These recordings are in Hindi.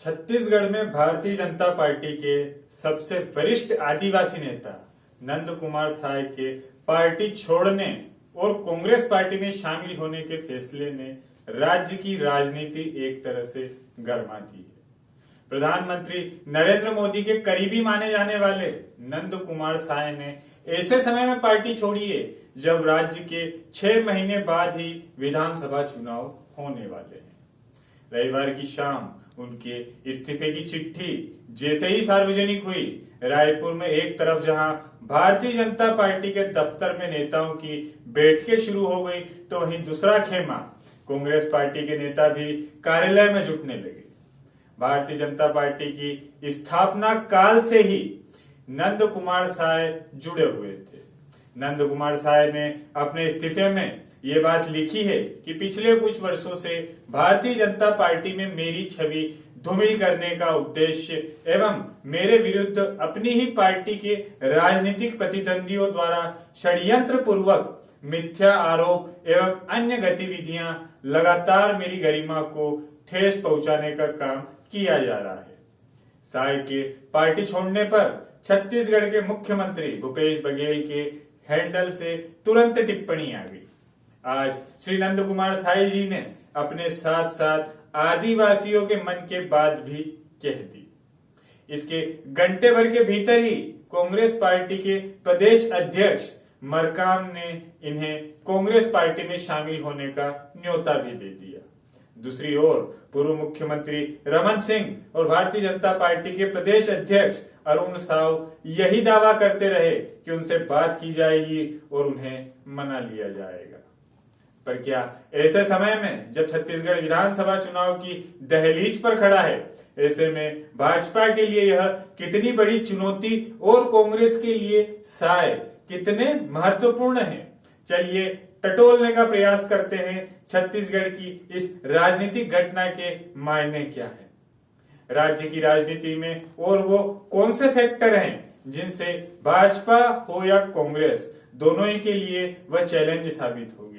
छत्तीसगढ़ में भारतीय जनता पार्टी के सबसे वरिष्ठ आदिवासी नेता नंद कुमार साय के पार्टी छोड़ने और कांग्रेस पार्टी में शामिल होने के फैसले ने राज्य की राजनीति एक तरह से गर्मा दी है। प्रधानमंत्री नरेंद्र मोदी के करीबी माने जाने वाले नंद कुमार साय ने ऐसे समय में पार्टी छोड़ी है जब राज्य के 6 महीने बाद ही विधानसभा चुनाव होने वाले हैं। रविवार की शाम उनके इस्तीफे की चिट्ठी जैसे ही सार्वजनिक हुई, रायपुर में एक तरफ जहां भारतीय जनता पार्टी के दफ्तर में नेताओं की बैठकें शुरू हो गई, तो वहीं दूसरा खेमा कांग्रेस पार्टी के नेता भी कार्यालय में जुटने लगे। भारतीय जनता पार्टी की स्थापना काल से ही नंद कुमार साय जुड़े हुए थे। नंद कुमार साय ने अपने इस्तीफे में ये बात लिखी है कि पिछले कुछ वर्षों से भारतीय जनता पार्टी में मेरी छवि धूमिल करने का उद्देश्य एवं मेरे विरुद्ध अपनी ही पार्टी के राजनीतिक प्रतिद्वंदियों द्वारा षड्यंत्र पूर्वक मिथ्या आरोप एवं अन्य गतिविधियां लगातार मेरी गरिमा को ठेस पहुंचाने का काम किया जा रहा है। साय के पार्टी छोड़ने पर छत्तीसगढ़ के मुख्यमंत्री भूपेश बघेल के हैंडल से तुरंत टिप्पणी आ गई। आज श्री नंद कुमार साय जी ने अपने साथ साथ आदिवासियों के मन के बात भी कह दी। इसके घंटे भर के भीतर ही कांग्रेस पार्टी के प्रदेश अध्यक्ष मरकाम ने इन्हें कांग्रेस पार्टी में शामिल होने का न्योता भी दे दिया। दूसरी ओर पूर्व मुख्यमंत्री रमन सिंह और भारतीय जनता पार्टी के प्रदेश अध्यक्ष अरुण साव यही दावा करते रहे कि उनसे बात की जाएगी और उन्हें मना लिया जाएगा। पर क्या ऐसे समय में जब छत्तीसगढ़ विधानसभा चुनाव की दहलीज पर खड़ा है, ऐसे में भाजपा के लिए यह कितनी बड़ी चुनौती और कांग्रेस के लिए साय कितने महत्वपूर्ण है, चलिए टटोलने का प्रयास करते हैं। छत्तीसगढ़ की इस राजनीतिक घटना के मायने क्या है, राज्य की राजनीति में और वो कौन से फैक्टर हैं जिनसे भाजपा हो या कांग्रेस, दोनों ही के लिए वह चैलेंज साबित होंगे,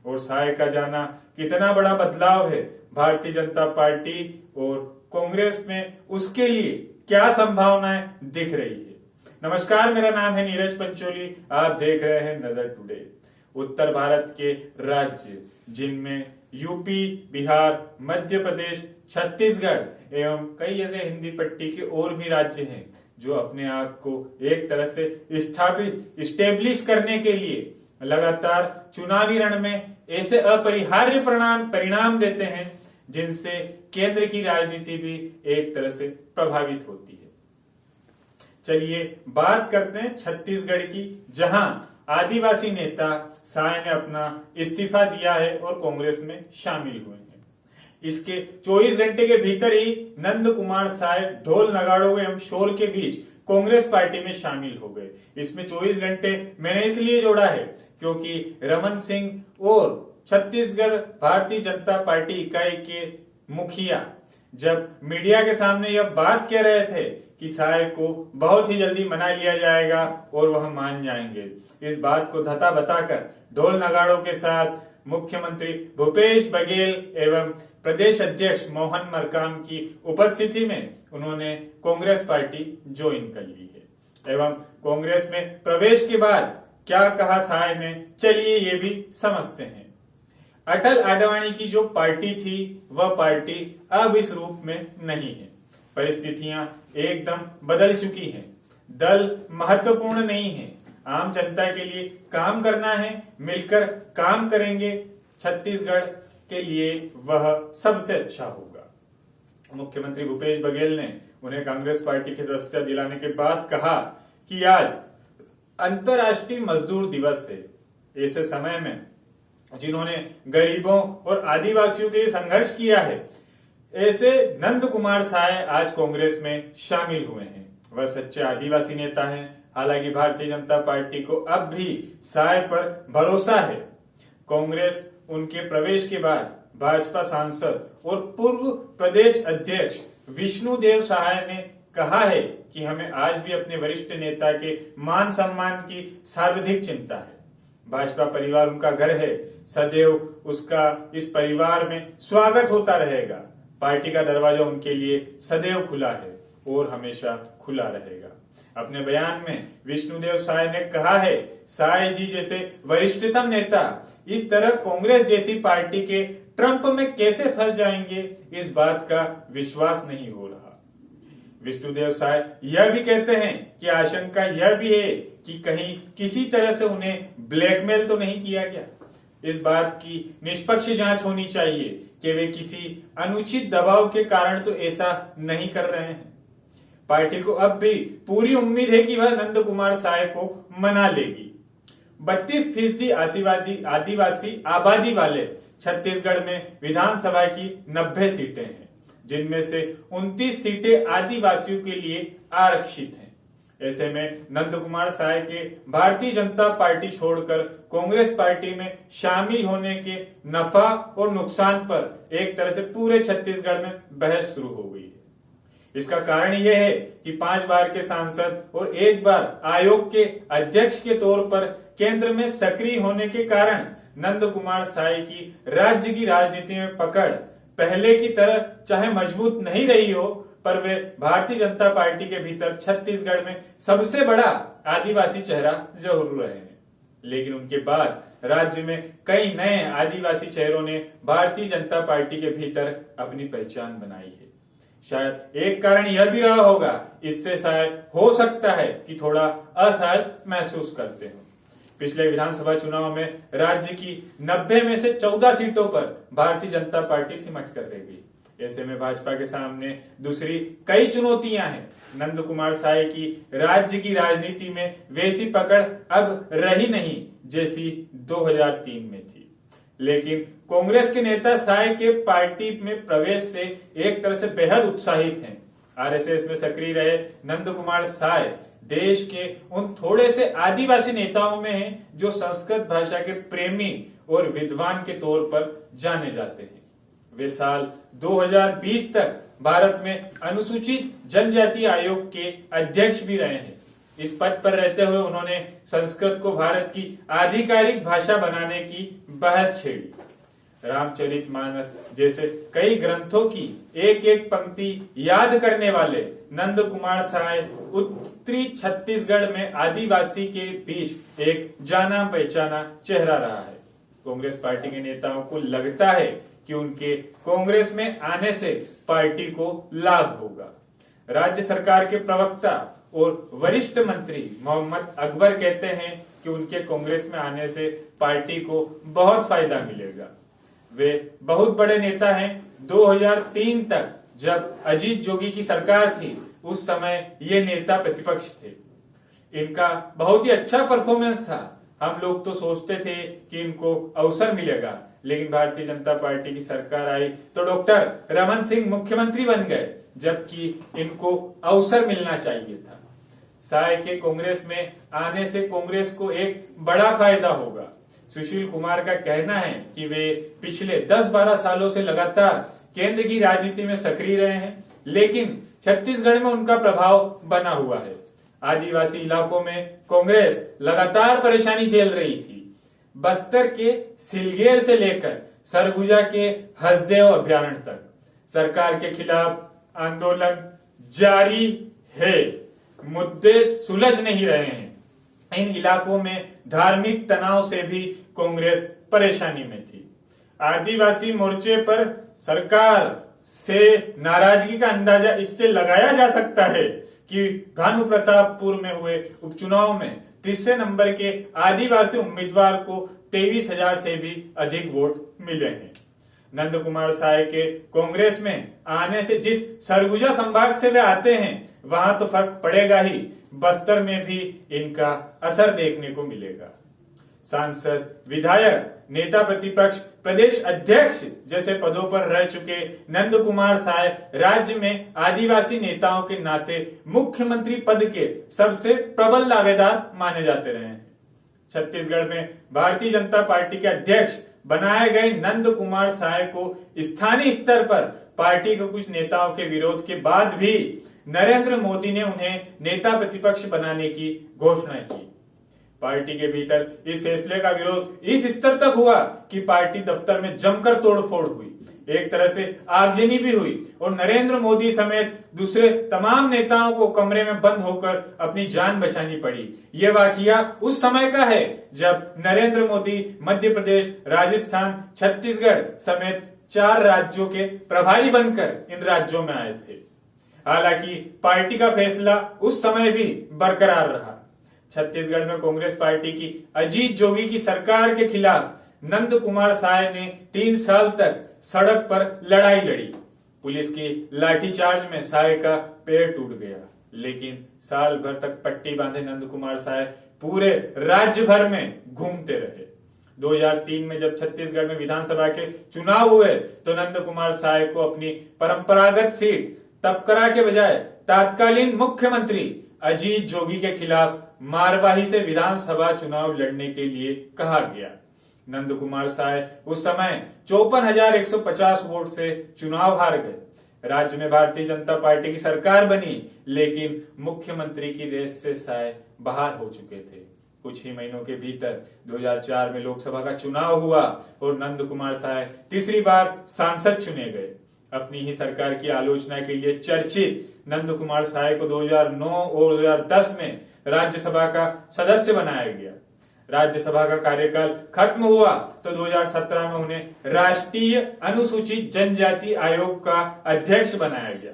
और साय का जाना कितना बड़ा बदलाव है भारतीय जनता पार्टी और कांग्रेस में, उसके लिए क्या संभावनाएं दिख रही है। नमस्कार, मेरा नाम है नीरज पंचोली, आप देख रहे हैं नजर टुडे। उत्तर भारत के राज्य जिनमें यूपी, बिहार, मध्य प्रदेश, छत्तीसगढ़ एवं कई ऐसे हिंदी पट्टी के और भी राज्य हैं जो अपने आप को एक तरह से स्थापित इस्टेब्लिश करने के लिए लगातार चुनावी रण में ऐसे अपरिहार्य परिणाम देते हैं जिनसे केंद्र की राजनीति भी एक तरह से प्रभावित होती है। चलिए बात करते हैं छत्तीसगढ़ की, जहां आदिवासी नेता साय ने अपना इस्तीफा दिया है और कांग्रेस में शामिल हुए हैं। इसके 24 घंटे के भीतर ही नंद कुमार साय ढोल नगाड़ों एवं शोर के बीच कांग्रेस पार्टी में शामिल हो गए। इसमें 24 घंटे मैंने इसलिए जोड़ा है क्योंकि रमन सिंह और छत्तीसगढ़ भारतीय जनता पार्टी इकाई के मुखिया जब मीडिया के सामने यह बात कह रहे थे कि साय को बहुत ही जल्दी मना लिया जाएगा और वह मान जाएंगे, इस बात को धता बताकर ढोल नगाड़ों के साथ मुख्यमंत्री भूपेश बघेल एवं प्रदेश अध्यक्ष मोहन मरकाम की उपस्थिति में उन्होंने कांग्रेस पार्टी ज्वाइन कर ली है। एवं कांग्रेस में प्रवेश के बाद क्या कहा साय ने, चलिए ये भी समझते हैं। अटल आडवाणी की जो पार्टी थी वह पार्टी अब इस रूप में नहीं है। परिस्थितियां एकदम बदल चुकी हैं। दल महत्वपूर्ण नहीं है, आम जनता के लिए काम करना है, मिलकर काम करेंगे, छत्तीसगढ़ के लिए वह सबसे अच्छा होगा। मुख्यमंत्री भूपेश बघेल ने उन्हें कांग्रेस पार्टी की सदस्यता दिलाने के बाद कहा कि आज अंतर्राष्ट्रीय मजदूर दिवस है। ऐसे समय में जिन्होंने गरीबों और आदिवासियों के लिए संघर्ष किया है, ऐसे नंद कुमार साय आज कांग्रेस में शामिल हुए हैं। वह सच्चे आदिवासी नेता हैं। हालांकि भारतीय जनता पार्टी को अब भी साय पर भरोसा है। कांग्रेस उनके प्रवेश के बाद भाजपा सांसद और पूर्व प्रदेश अध्यक्ष विष्णुदेव सहाय ने कहा है कि हमें आज भी अपने वरिष्ठ नेता के मान सम्मान की सर्वाधिक चिंता है। भाजपा परिवार उनका घर है, सदैव उसका इस परिवार में स्वागत होता रहेगा। पार्टी का दरवाजा उनके लिए सदैव खुला है और हमेशा खुला रहेगा। अपने बयान में विष्णुदेव साय ने कहा है, साय जी जैसे वरिष्ठतम नेता इस तरह कांग्रेस जैसी पार्टी के ट्रंप में कैसे फंस जाएंगे, इस बात का विश्वास नहीं हो रहा। विष्णुदेव साय यह भी कहते हैं कि आशंका यह भी है कि कहीं किसी तरह से उन्हें ब्लैकमेल तो नहीं किया गया। इस बात की निष्पक्ष जांच होनी चाहिए कि वे किसी अनुचित दबाव के कारण तो ऐसा नहीं कर रहे हैं। पार्टी को अब भी पूरी उम्मीद है कि वह नंद कुमार साय को मना लेगी। 32% आदिवासी आबादी वाले छत्तीसगढ़ में विधानसभा की 90 सीटें हैं, जिनमें से 29 सीटें आदिवासियों के लिए आरक्षित हैं। ऐसे में नंद कुमार साय के भारतीय जनता पार्टी छोड़कर कांग्रेस पार्टी में शामिल होने के नफा और नुकसान पर एक तरह से पूरे छत्तीसगढ़ में बहस शुरू हो गई है। इसका कारण यह है कि 5 बार के सांसद और 1 बार आयोग के अध्यक्ष के तौर पर केंद्र में सक्रिय होने के कारण नंद कुमार साय की राज्य की राजनीति में पकड़ पहले की तरह चाहे मजबूत नहीं रही हो, पर वे भारतीय जनता पार्टी के भीतर छत्तीसगढ़ में सबसे बड़ा आदिवासी चेहरा जरूर रहे हैं। लेकिन उनके बाद राज्य में कई नए आदिवासी चेहरों ने भारतीय जनता पार्टी के भीतर अपनी पहचान बनाई है। शायद एक कारण यह भी रहा होगा, इससे शायद हो सकता है कि थोड़ा असहज महसूस करते हो। पिछले विधानसभा चुनाव में राज्य की 90 में से 14 सीटों पर भारतीय जनता पार्टी सिमट कर रह गई। ऐसे में भाजपा के सामने दूसरी कई चुनौतियां हैं। नंद कुमार साय की राज्य की राजनीति में वैसी पकड़ अब रही नहीं जैसी 2003 में थी। लेकिन कांग्रेस के नेता साय के पार्टी में प्रवेश से एक तरह से बेहद उत्साहित हैं। आरएसएस में सक्रिय रहे नंद कुमार साय देश के उन थोड़े से आदिवासी नेताओं में हैं जो संस्कृत भाषा के प्रेमी और विद्वान के तौर पर जाने जाते हैं। वे साल 2020 तक भारत में अनुसूचित जनजाति आयोग के अध्यक्ष भी रहे हैं। इस पद पर रहते हुए उन्होंने संस्कृत को भारत की आधिकारिक भाषा बनाने की बहस छेड़ी। रामचरितमानस जैसे कई ग्रंथों की एक एक पंक्ति याद करने वाले नंद कुमार साय उत्तरी छत्तीसगढ़ में आदिवासी के बीच एक जाना पहचाना चेहरा रहा है। कांग्रेस पार्टी के नेताओं को लगता है कि उनके कांग्रेस में आने से पार्टी को लाभ होगा। राज्य सरकार के प्रवक्ता और वरिष्ठ मंत्री मोहम्मद अकबर कहते हैं कि उनके कांग्रेस में आने से पार्टी को बहुत फायदा मिलेगा। वे बहुत बड़े नेता हैं। 2003 तक जब अजीत जोगी की सरकार थी, उस समय ये नेता प्रतिपक्ष थे। इनका बहुत ही अच्छा परफॉर्मेंस था। हम लोग तो सोचते थे कि इनको अवसर मिलेगा, लेकिन भारतीय जनता पार्टी की सरकार आई तो डॉक्टर रमन सिंह मुख्यमंत्री बन गए, जबकि इनको अवसर मिलना चाहिए था। साय के कांग्रेस में आने से कांग्रेस को एक बड़ा फायदा होगा। सुशील कुमार का कहना है कि वे पिछले 10-12 सालों से लगातार केंद्र की राजनीति में सक्रिय रहे हैं, लेकिन छत्तीसगढ़ में उनका प्रभाव बना हुआ है। आदिवासी इलाकों में कांग्रेस लगातार परेशानी झेल रही थी। बस्तर के सिलगेर से लेकर सरगुजा के हसदेव अभ्यारण्य तक सरकार के खिलाफ आंदोलन जारी है। मुद्दे सुलझ नहीं रहे हैं। इन इलाकों में धार्मिक तनाव से भी कांग्रेस परेशानी में थी। आदिवासी मोर्चे पर सरकार से नाराजगी का अंदाजा इससे लगाया जा सकता है कि भानु प्रतापपुर में हुए उपचुनाव में तीसरे नंबर के आदिवासी उम्मीदवार को 23,000 से भी अधिक वोट मिले हैं। नंद कुमार साय के कांग्रेस में आने से जिस सरगुजा संभाग से वे आते हैं, वहां तो फर्क पड़ेगा ही, बस्तर में भी इनका असर देखने को मिलेगा। सांसद, विधायक, नेता प्रतिपक्ष, प्रदेश अध्यक्ष जैसे पदों पर रह चुके नंद कुमार साय राज्य में आदिवासी नेताओं के नाते मुख्यमंत्री पद के सबसे प्रबल दावेदार माने जाते रहे हैं। छत्तीसगढ़ में भारतीय जनता पार्टी के अध्यक्ष बनाए गए नंद कुमार साय को स्थानीय स्तर पर पार्टी के कुछ नेताओं के विरोध के बाद भी नरेंद्र मोदी ने उन्हें नेता प्रतिपक्ष बनाने की घोषणा की। पार्टी के भीतर इस फैसले का विरोध इस स्तर तक हुआ कि पार्टी दफ्तर में जमकर तोड़फोड़ हुई। एक तरह से आगजनी भी हुई और नरेंद्र मोदी समेत दूसरे तमाम नेताओं को कमरे में बंद होकर अपनी जान बचानी पड़ी। यह वाकया उस समय का है जब नरेंद्र मोदी मध्य प्रदेश, राजस्थान, छत्तीसगढ़ समेत 4 राज्यों के प्रभारी बनकर इन राज्यों में आए थे। हालांकि पार्टी का फैसला उस समय भी बरकरार रहा। छत्तीसगढ़ में कांग्रेस पार्टी की अजीत जोगी की सरकार के खिलाफ नंद कुमार साय ने 3 साल तक सड़क पर लड़ाई लड़ी। पुलिस की लाठीचार्ज में साय का पैर टूट गया, लेकिन साल भर तक पट्टी बांधे नंद कुमार साय पूरे राज्य भर में घूमते रहे। 2003 में जब छत्तीसगढ़ में विधानसभा के चुनाव हुए तो नंद कुमार साय को अपनी परंपरागत सीट तपकरा के बजाय तत्कालीन मुख्यमंत्री अजीत जोगी के खिलाफ मारवाही से विधानसभा चुनाव लड़ने के लिए कहा गया। नंद कुमार साय उस समय 54,150 वोट से चुनाव हार गए। राज्य में भारतीय जनता पार्टी की सरकार बनी, लेकिन मुख्यमंत्री की रेस से साय बाहर हो चुके थे। कुछ ही महीनों के भीतर 2004 में लोकसभा का चुनाव हुआ और नंद कुमार साय तीसरी बार सांसद चुने गए। अपनी ही सरकार की आलोचना के लिए चर्चित नंद कुमार साय को 2009 और 2010 में राज्यसभा का सदस्य बनाया गया। राज्यसभा का कार्यकाल खत्म हुआ तो 2017 में उन्हें राष्ट्रीय अनुसूचित जनजाति आयोग का अध्यक्ष बनाया गया।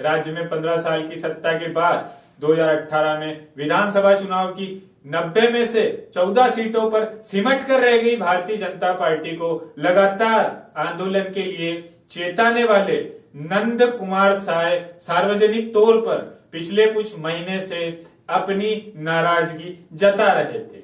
राज्य में 15 साल की सत्ता के बाद 2018 में विधानसभा चुनाव की 90 में से 14 सीटों पर सिमट कर रह गई भारतीय जनता पार्टी को लगातार आंदोलन के लिए चेताने वाले नंद कुमार साय सार्वजनिक तौर पर पिछले कुछ महीने से अपनी नाराजगी जता रहे थे।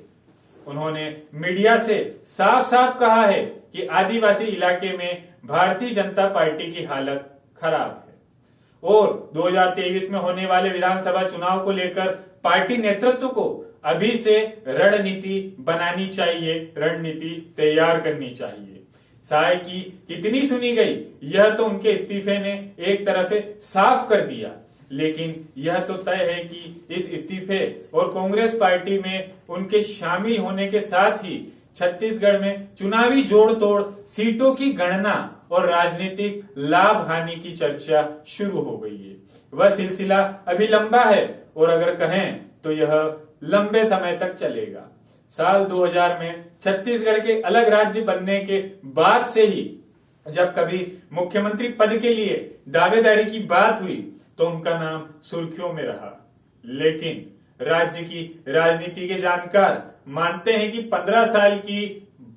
उन्होंने मीडिया से साफ साफ कहा है कि आदिवासी इलाके में भारतीय जनता पार्टी की हालत खराब है और 2023 में होने वाले विधानसभा चुनाव को लेकर पार्टी नेतृत्व को अभी से रणनीति बनानी चाहिए, रणनीति तैयार करनी चाहिए। साय की कितनी सुनी गई यह तो उनके इस्तीफे ने एक तरह से साफ कर दिया, लेकिन यह तो तय है कि इस इस्तीफे और कांग्रेस पार्टी में उनके शामिल होने के साथ ही छत्तीसगढ़ में चुनावी जोड़ तोड़, सीटों की गणना और राजनीतिक लाभ हानि की चर्चा शुरू हो गई है। वह सिलसिला अभी लंबा है और अगर कहें तो यह लंबे समय तक चलेगा। साल 2000 में छत्तीसगढ़ के अलग राज्य बनने के बाद से ही जब कभी मुख्यमंत्री पद के लिए दावेदारी की बात हुई तो उनका नाम सुर्खियों में रहा, लेकिन राज्य की राजनीति के जानकार मानते हैं कि 15 साल की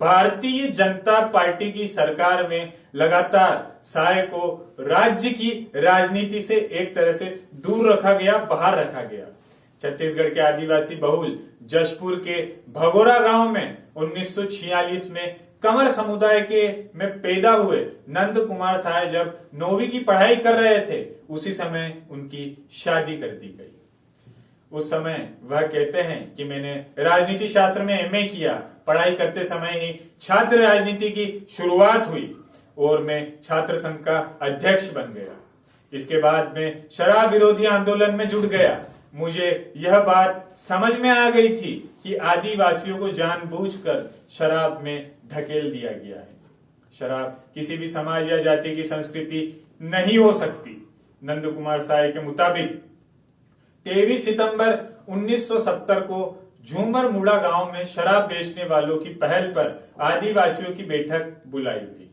भारतीय जनता पार्टी की सरकार में लगातार साय को राज्य की राजनीति से एक तरह से दूर रखा गया, बाहर रखा गया। छत्तीसगढ़ के आदिवासी बहुल जशपुर के भगोरा गांव में 1946 में कंवर समुदाय के में पैदा हुए नंद कुमार साय जब 9वीं की पढ़ाई कर रहे थे, उसी समय उनकी शादी कर दी गई। उस समय वह कहते हैं कि मैंने राजनीति शास्त्र में एमए किया। पढ़ाई करते समय ही छात्र राजनीति की शुरुआत हुई और मैं छात्र संघ का अध्यक्ष बन गया। इसके बाद मैं शराब विरोधी आंदोलन में जुट गया। मुझे यह बात समझ में आ गई थी कि आदिवासियों को जानबूझकर शराब में धकेल दिया गया है। शराब किसी भी समाज या जाति की संस्कृति नहीं हो सकती। नंद कुमार साय के मुताबिक 23 सितंबर 1970 को झूमर मुड़ा गांव में शराब बेचने वालों की पहल पर आदिवासियों की बैठक बुलाई गई।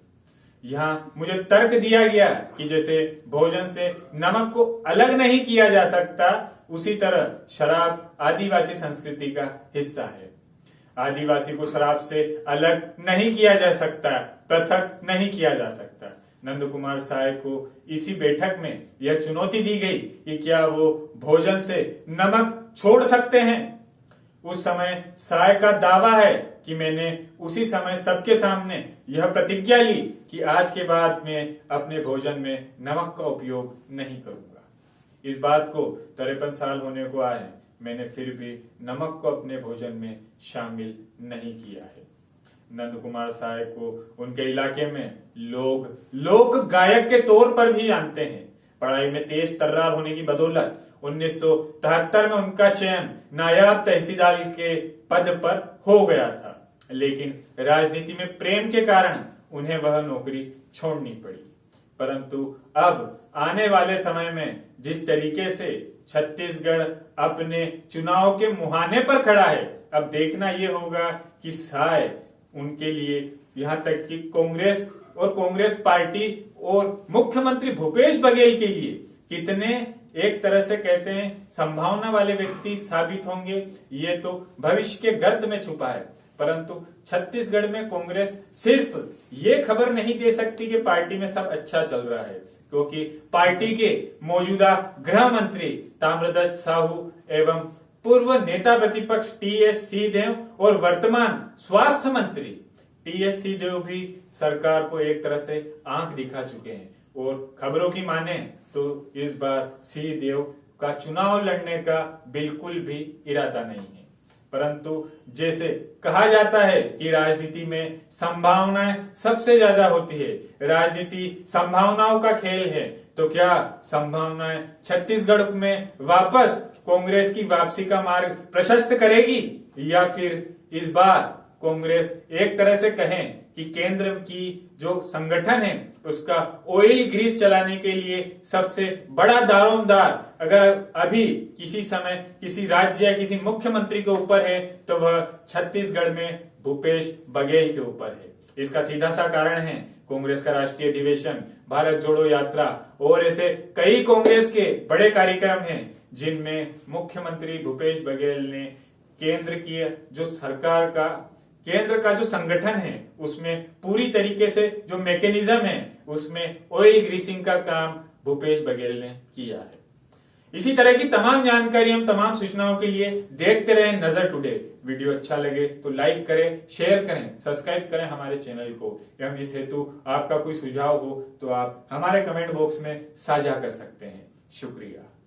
यहाँ मुझे तर्क दिया गया कि जैसे भोजन से नमक को अलग नहीं किया जा सकता, उसी तरह शराब आदिवासी संस्कृति का हिस्सा है। आदिवासी को शराब से अलग नहीं किया जा सकता, पृथक नहीं किया जा सकता। नंद कुमार साय को इसी बैठक में यह चुनौती दी गई कि क्या वो भोजन से नमक छोड़ सकते हैं। उस समय साय का दावा है कि मैंने उसी समय सबके सामने यह प्रतिज्ञा ली कि आज के बाद मैं अपने भोजन में नमक का उपयोग नहीं करूंगा। इस बात को 53 साल होने को आए, मैंने फिर भी नमक को अपने भोजन में शामिल नहीं किया है। नंद कुमार साय को उनके इलाके में लोग लोक गायक के तौर पर भी जानते हैं। पढ़ाई में तेज तर्रार होने की बदौलत 1973 में उनका चयन नायब तहसीलदार के पद पर हो गया था, लेकिन राजनीति में प्रेम के कारण उन्हें वह नौकरी छोड़नी पड़ी। परंतु अब आने वाले समय में जिस तरीके से छत्तीसगढ़ अपने चुनाव के मुहाने पर खड़ा है, अब देखना यह होगा कि शायद उनके लिए यहां तक कि कांग्रेस पार्टी और मुख्यमंत्री भूपेश बघेल के लिए कितने एक तरह से कहते हैं संभावना वाले व्यक्ति साबित होंगे, ये तो भविष्य के गर्त में छुपा है। परंतु छत्तीसगढ़ में कांग्रेस सिर्फ ये खबर नहीं दे सकती कि पार्टी में सब अच्छा चल रहा है, क्योंकि पार्टी के मौजूदा गृह मंत्री ताम्रध्वज साहू एवं पूर्व नेता प्रतिपक्ष टीएस सिंहदेव और वर्तमान स्वास्थ्य मंत्री टीएस सिंहदेव भी सरकार को एक तरह से आंख दिखा चुके हैं। और खबरों की माने तो इस बार सिंहदेव का चुनाव लड़ने का बिल्कुल भी इरादा नहीं है। परंतु जैसे कहा जाता है कि राजनीति में संभावनाएं सबसे ज्यादा होती है, राजनीति संभावनाओं का खेल है, तो क्या संभावनाएं छत्तीसगढ़ में वापस कांग्रेस की वापसी का मार्ग प्रशस्त करेगी, या फिर इस बार कांग्रेस एक तरह से कहें कि केंद्र की जो संगठन है उसका ऑयल ग्रीस चलाने के लिए सबसे बड़ा दारोमदार अगर अभी किसी समय किसी राज्य या किसी मुख्यमंत्री के ऊपर है तो वह छत्तीसगढ़ में भूपेश बघेल के ऊपर है। इसका सीधा सा कारण है कांग्रेस का राष्ट्रीय अधिवेशन, भारत जोड़ो यात्रा और ऐसे कई कांग्रेस के बड़े कार्यक्रम हैं जिनमें मुख्यमंत्री भूपेश बघेल ने केंद्र का जो संगठन है उसमें पूरी तरीके से जो मैकेनिज्म है उसमें ऑयल ग्रीसिंग का काम भूपेश बघेल ने किया है। इसी तरह की तमाम जानकारी एवं तमाम सूचनाओं के लिए देखते रहें नजर टुडे। वीडियो अच्छा लगे तो लाइक करें, शेयर करें, सब्सक्राइब करें हमारे चैनल को। एवं इस हेतु आपका कोई सुझाव हो तो आप हमारे कमेंट बॉक्स में साझा कर सकते हैं। शुक्रिया।